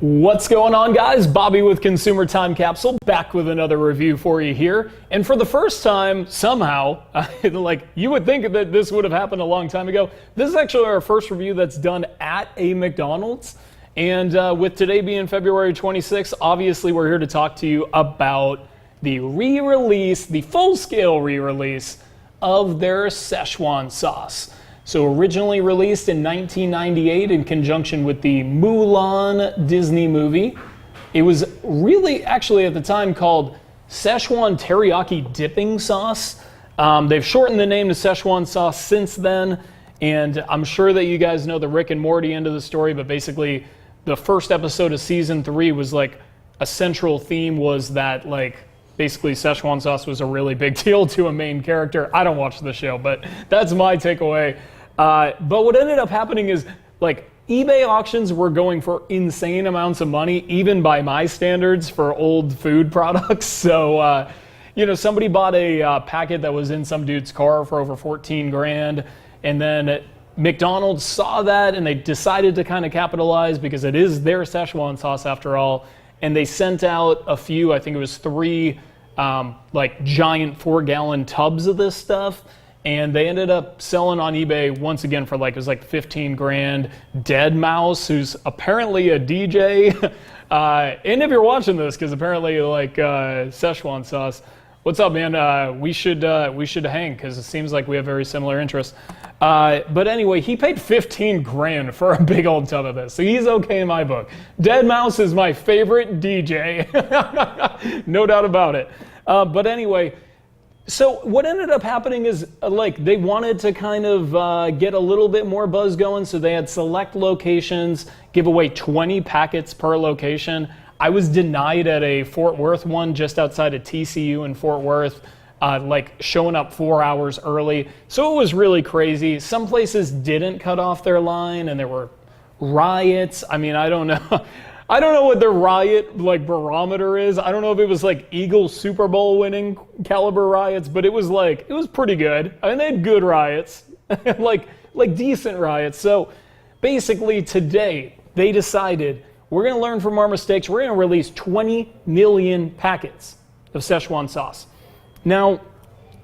What's going on, guys? Bobby with Consumer Time Capsule, back with another review for you here. And for the first time, somehow, like you would think that this would have happened a long time ago, this is actually our first review that's done at a McDonald's. And with today being February 26th, obviously we're here to talk to you about the re-release, the full-scale re-release of their Szechuan sauce. So originally released in 1998 in conjunction with the Mulan Disney movie. It was really actually at the time called Szechuan Teriyaki Dipping Sauce. They've shortened the name to Szechuan Sauce since then, and I'm sure that you guys know the Rick and Morty end of the story, but basically the first episode of season 3 was like a central theme was that like basically Szechuan sauce was a really big deal to a main character. I don't watch the show, but that's my takeaway. But what ended up happening is like eBay auctions were going for insane amounts of money, even by my standards for old food products. So, somebody bought a packet that was in some dude's car for over 14 grand. And then McDonald's saw that and they decided to kind of capitalize because it is their Szechuan sauce after all. And they sent out a few, I think it was 3 like giant 4-gallon tubs of this stuff. And they ended up selling on eBay once again for like, it was like 15 grand. Dead Mouse, who's apparently a DJ. And if you're watching this, because apparently you like Szechuan sauce, what's up, man? We should hang because it seems like we have very similar interests. But anyway, he paid 15 grand for a big old tub of this. So he's okay in my book. Dead Mouse is my favorite DJ. No doubt about it. But anyway, so what ended up happening is like they wanted to kind of get a little bit more buzz going. So they had select locations, give away 20 packets per location. I was denied at a Fort Worth one just outside of TCU in Fort Worth, like showing up 4 hours early. So it was really crazy. Some places didn't cut off their line and there were riots. I mean, I don't know. I don't know what the riot like barometer is. I don't know if it was like Eagles Super Bowl winning caliber riots, but it was pretty good. I mean, they had good riots, like decent riots. So basically today they decided we're going to learn from our mistakes. We're going to release 20 million packets of Szechuan sauce. Now,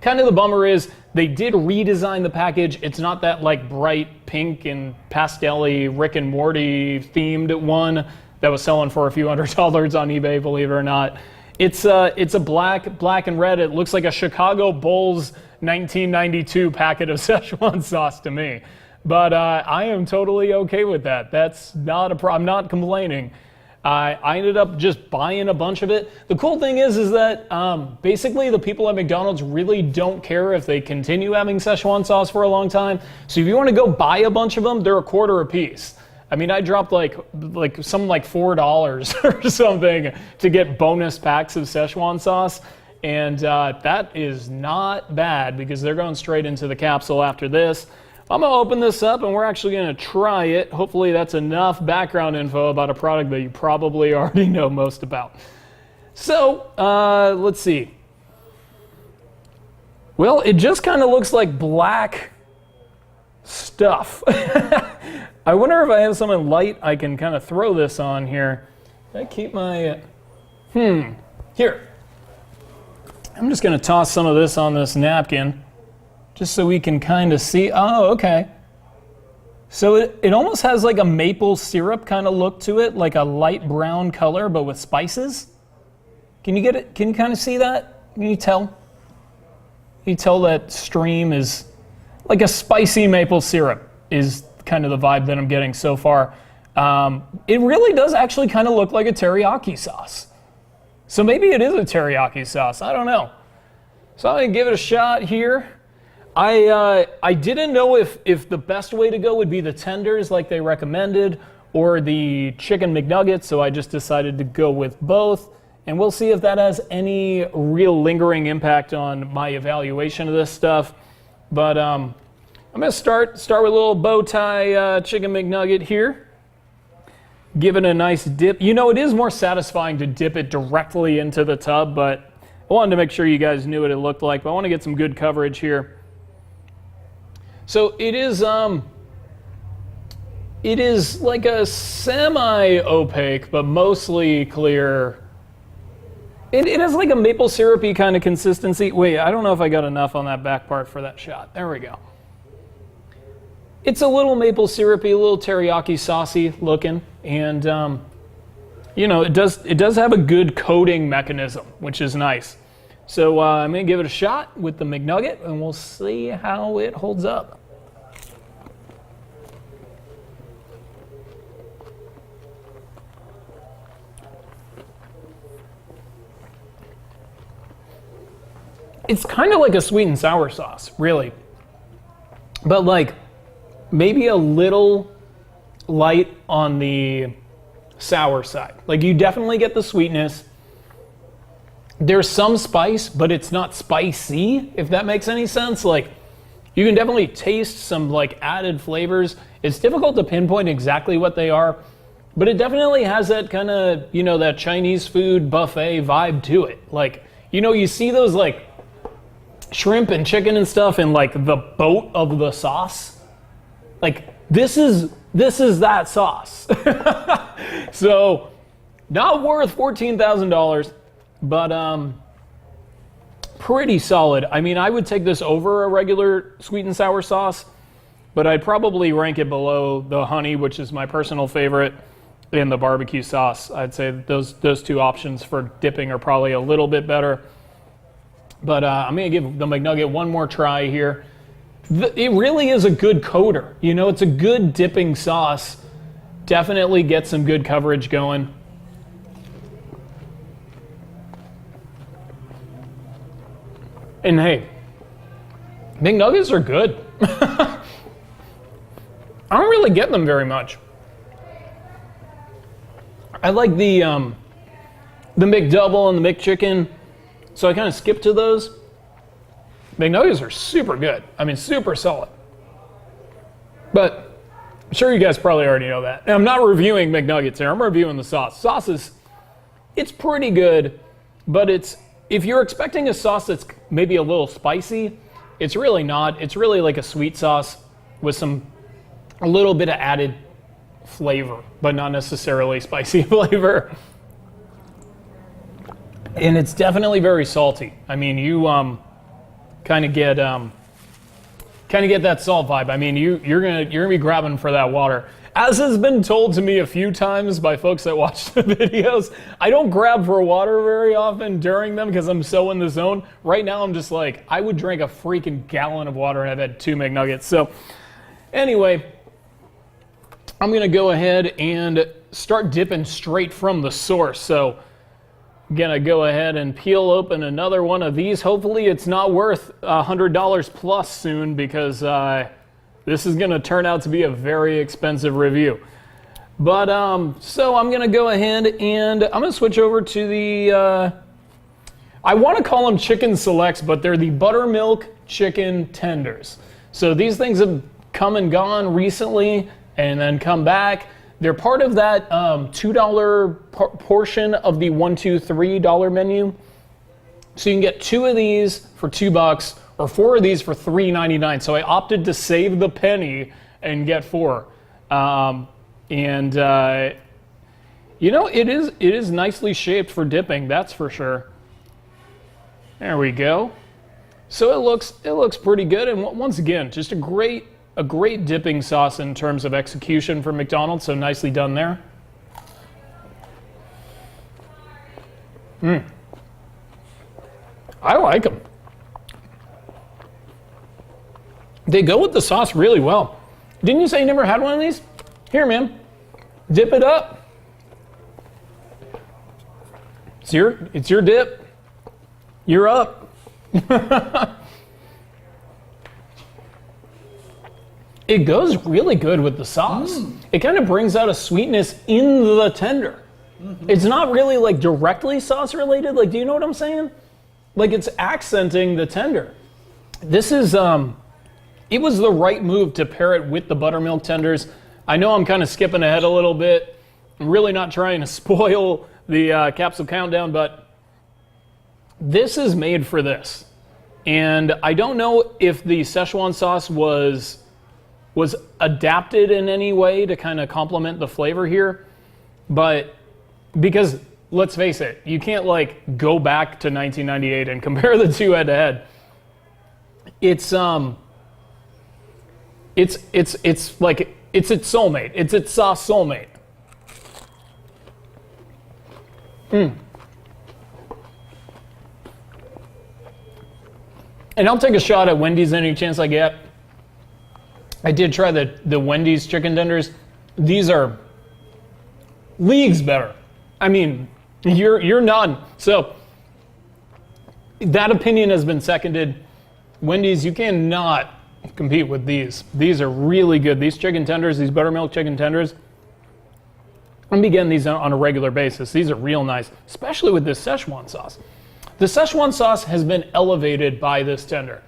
kind of the bummer is they did redesign the package. It's not that like bright pink and pastel-y Rick and Morty themed one that was selling for a few $100s on eBay, believe it or not. It's a black and red. It looks like a Chicago Bulls 1992 packet of Szechuan sauce to me. But I am totally okay with that. That's not a problem. I'm not complaining. I ended up just buying a bunch of it. The cool thing is that basically the people at McDonald's really don't care if they continue having Szechuan sauce for a long time. So if you want to go buy a bunch of them, they're $0.25 a piece. I mean, I dropped like $4 or something to get bonus packs of Szechuan sauce. And that is not bad because they're going straight into the capsule after this. I'm going to open this up and we're actually going to try it. Hopefully that's enough background info about a product that you probably already know most about. So let's see. Well, it just kind of looks like black stuff. I wonder if I have something light I can kind of throw this on here. I keep my, here. I'm just going to toss some of this on this napkin just so we can kind of see. Oh, okay. So it almost has like a maple syrup kind of look to it, like a light brown color, but with spices. Can you get it? Can you kind of see that? Can you tell? Can you tell that stream is like a spicy maple syrup is kind of the vibe that I'm getting so far. It really does actually kind of look like a teriyaki sauce. So maybe it is a teriyaki sauce. I don't know. So I'm going to give it a shot here. I didn't know if the best way to go would be the tenders like they recommended or the chicken McNuggets, so I just decided to go with both. And we'll see if that has any real lingering impact on my evaluation of this stuff. But I'm going to start with a little bow tie chicken McNugget here. Give it a nice dip. You know, it is more satisfying to dip it directly into the tub, but I wanted to make sure you guys knew what it looked like. But I want to get some good coverage here. So it is It is like a semi-opaque, but mostly clear. It has like a maple syrupy kind of consistency. Wait, I don't know if I got enough on that back part for that shot. There we go. It's a little maple syrupy, a little teriyaki saucy looking, and it does have a good coating mechanism, which is nice. So I'm gonna give it a shot with the McNugget, and we'll see how it holds up. It's kind of like a sweet and sour sauce, really. But like maybe a little light on the sour side. Like you definitely get the sweetness. There's some spice, but it's not spicy, if that makes any sense. Like you can definitely taste some like added flavors. It's difficult to pinpoint exactly what they are, but it definitely has that kind of, that Chinese food buffet vibe to it. Like, you see those like shrimp and chicken and stuff in like the boat of the sauce. Like this is that sauce. So not worth $14,000, but pretty solid. I mean, I would take this over a regular sweet and sour sauce, but I'd probably rank it below the honey, which is my personal favorite, and the barbecue sauce. I'd say those two options for dipping are probably a little bit better. But I'm going to give the McNugget one more try here. It really is a good coater. It's a good dipping sauce. Definitely get some good coverage going. And hey, McNuggets are good. I don't really get them very much. I like the McDouble and the McChicken. So I kind of skip to those. McNuggets are super good. I mean, super solid. But I'm sure you guys probably already know that. And I'm not reviewing McNuggets here. I'm reviewing the sauce. Sauce it's pretty good, but if you're expecting a sauce that's maybe a little spicy, it's really not. It's really like a sweet sauce with a little bit of added flavor, but not necessarily spicy flavor. And it's definitely very salty. I mean, you kind of get that salt vibe. I mean, you're gonna be grabbing for that water. As has been told to me a few times by folks that watch the videos, I don't grab for water very often during them because I'm so in the zone. Right now, I'm just like, I would drink a freaking gallon of water and I've had 2 McNuggets. So anyway, I'm gonna go ahead and start dipping straight from the source. So gonna go ahead and peel open another one of these. Hopefully it's not worth $100 plus soon, because this is gonna turn out to be a very expensive review. But so I'm gonna go ahead and I'm gonna switch over to the I want to call them chicken selects, but they're the Buttermilk chicken tenders. So these things have come and gone recently and then come back. They're part of that $2 portion of the $1, $2, $3 menu. So you can get 2 of these for $2 or 4 of these for $3.99. So I opted to save the penny and get 4. It is nicely shaped for dipping, that's for sure. There we go. So it looks pretty good, and once again, just a great dipping sauce in terms of execution from McDonald's, so nicely done there. I like them. They go with the sauce really well. Didn't you say you never had one of these? Here, man. Dip it up. It's your dip. You're up. It goes really good with the sauce. It kind of brings out a sweetness in the tender. It's not really like directly sauce related. Like, do you know what I'm saying? Like, it's accenting the tender. This is, it was the right move to pair it with the buttermilk tenders. I know I'm kind of skipping ahead a little bit. I'm really not trying to spoil the capsule countdown, but this is made for this. And I don't know if the Szechuan sauce was was adapted in any way to kind of complement the flavor here. But because let's face it, you can't like go back to 1998 and compare the two head to head. It's like it's its soulmate. It's its sauce soulmate. And I'll take a shot at Wendy's any chance I get. I did try the Wendy's chicken tenders. These are leagues better. I mean, you're nodding. So that opinion has been seconded. Wendy's, you cannot compete with these. These are really good. These chicken tenders, these buttermilk chicken tenders, I'm getting these on a regular basis. These are real nice, especially with this Szechuan sauce. The Szechuan sauce has been elevated by this tender.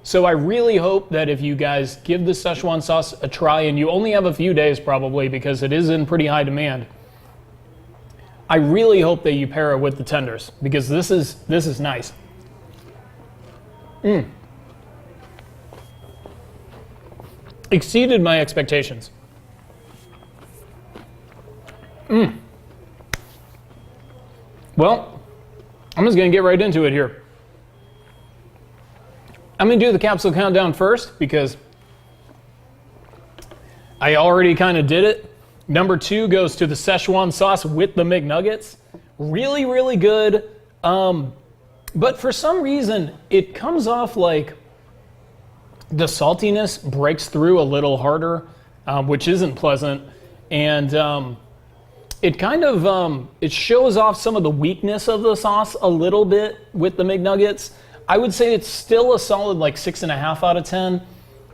So I really hope that if you guys give the Szechuan sauce a try, and you only have a few days probably because it is in pretty high demand, I really hope that you pair it with the tenders because this is nice. Exceeded my expectations. Well, I'm just going to get right into it here. I'm going to do the capsule countdown first because I already kind of did it. Number 2 goes to the Szechuan sauce with the McNuggets. Really, really good. But for some reason, it comes off like the saltiness breaks through a little harder, which isn't pleasant. And it kind of, it shows off some of the weakness of the sauce a little bit with the McNuggets. I would say it's still a solid like 6.5 out of 10.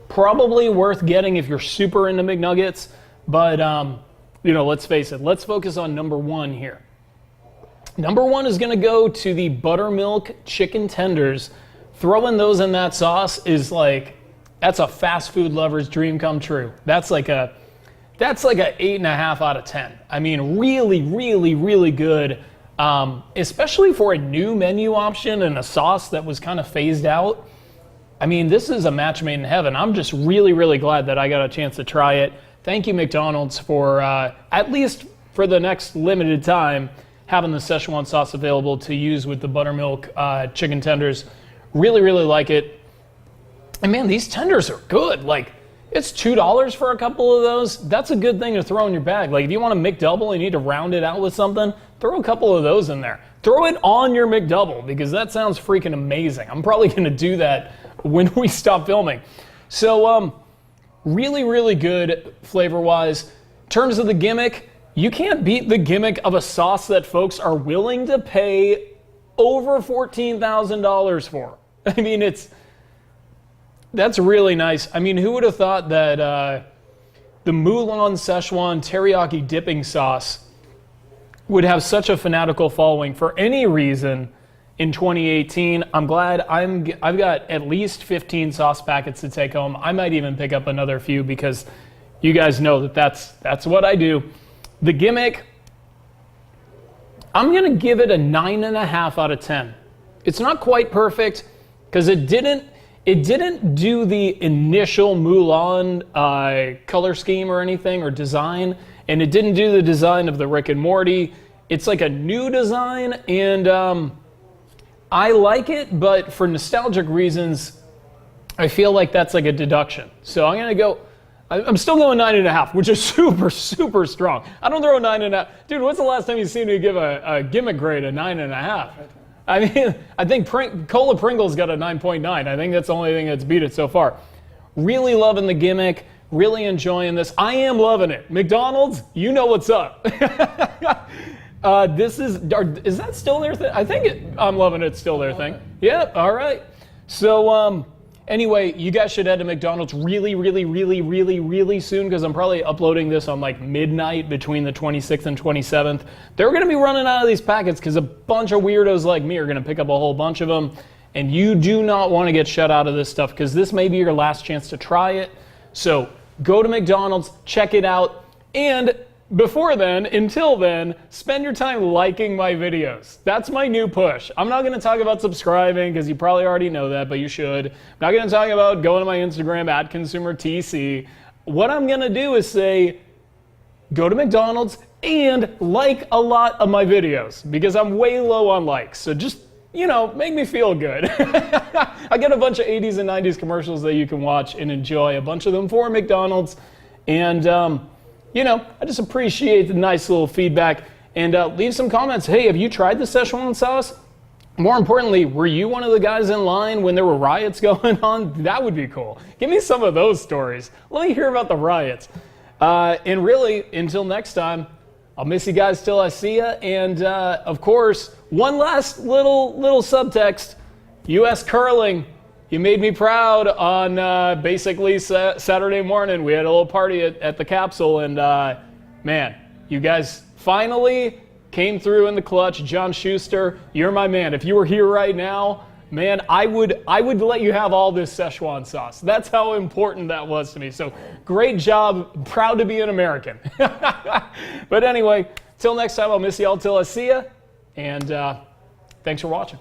Probably worth getting if you're super into McNuggets. But, you know, let's face it. Let's focus on number 1 here. Number 1 is going to go to the Buttermilk chicken tenders. Throwing those in that sauce is like, that's a fast food lover's dream come true. That's like a 8.5 out of 10. I mean, really, really, really good. Especially for a new menu option and a sauce that was kind of phased out. I mean, this is a match made in heaven. I'm just really, really glad that I got a chance to try it. Thank you, McDonald's, for at least for the next limited time, having the Szechuan sauce available to use with the buttermilk chicken tenders. Really, really like it. And man, these tenders are good. Like, it's $2 for a couple of those. That's a good thing to throw in your bag. Like, if you want a McDouble and you need to round it out with something, throw a couple of those in there. Throw it on your McDouble because that sounds freaking amazing. I'm probably going to do that when we stop filming. So, really, really good flavor-wise. In terms of the gimmick, you can't beat the gimmick of a sauce that folks are willing to pay over $14,000 for. I mean, that's really nice. I mean, who would have thought that the Mulan Szechuan teriyaki dipping sauce would have such a fanatical following for any reason in 2018. I'm glad I've got at least 15 sauce packets to take home. I might even pick up another few because you guys know that's what I do. The gimmick, I'm going to give it a 9.5 out of 10. It's not quite perfect because it didn't do the initial Mulan color scheme or anything or design, and it didn't do the design of the Rick and Morty. It's like a new design, and I like it, but for nostalgic reasons, I feel like that's like a deduction. So I'm still going 9.5, which is super, super strong. I don't throw a 9.5. Dude, when's the last time you seen me give a gimmick grade a 9.5? I mean, I think Cola Pringles got a 9.9. I think that's the only thing that's beat it so far. Really loving the gimmick. Really enjoying this. I am loving it. McDonald's, you know what's up. Is that still their thing? I think I'm loving it. Still their thing. Yep. All right. So anyway, you guys should head to McDonald's really, really, really, really, really soon because I'm probably uploading this on like midnight between the 26th and 27th. They're going to be running out of these packets because a bunch of weirdos like me are going to pick up a whole bunch of them. And you do not want to get shut out of this stuff because this may be your last chance to try it. So go to McDonald's, check it out, and before then, until then, spend your time liking my videos. That's my new push. I'm not going to talk about subscribing because you probably already know that, but you should. I'm not going to talk about going to my Instagram @ConsumerTC. what I'm going to do is say, go to McDonald's and like a lot of my videos because I'm way low on likes. So just, make me feel good. I got a bunch of 80s and 90s commercials that you can watch and enjoy, a bunch of them for McDonald's. And, I just appreciate the nice little feedback. And leave some comments. Hey, have you tried the Szechuan sauce? More importantly, were you one of the guys in line when there were riots going on? That would be cool. Give me some of those stories. Let me hear about the riots. And really, until next time, I'll miss you guys till I see you. And of course, one last little subtext. U.S. curling. You made me proud on basically Saturday morning. We had a little party at the Capsule, and man, you guys finally came through in the clutch. John Schuster, you're my man. If you were here right now, man, I would let you have all this Szechuan sauce. That's how important that was to me. So great job. Proud to be an American. But anyway, till next time, I'll miss you all till I see you. And thanks for watching.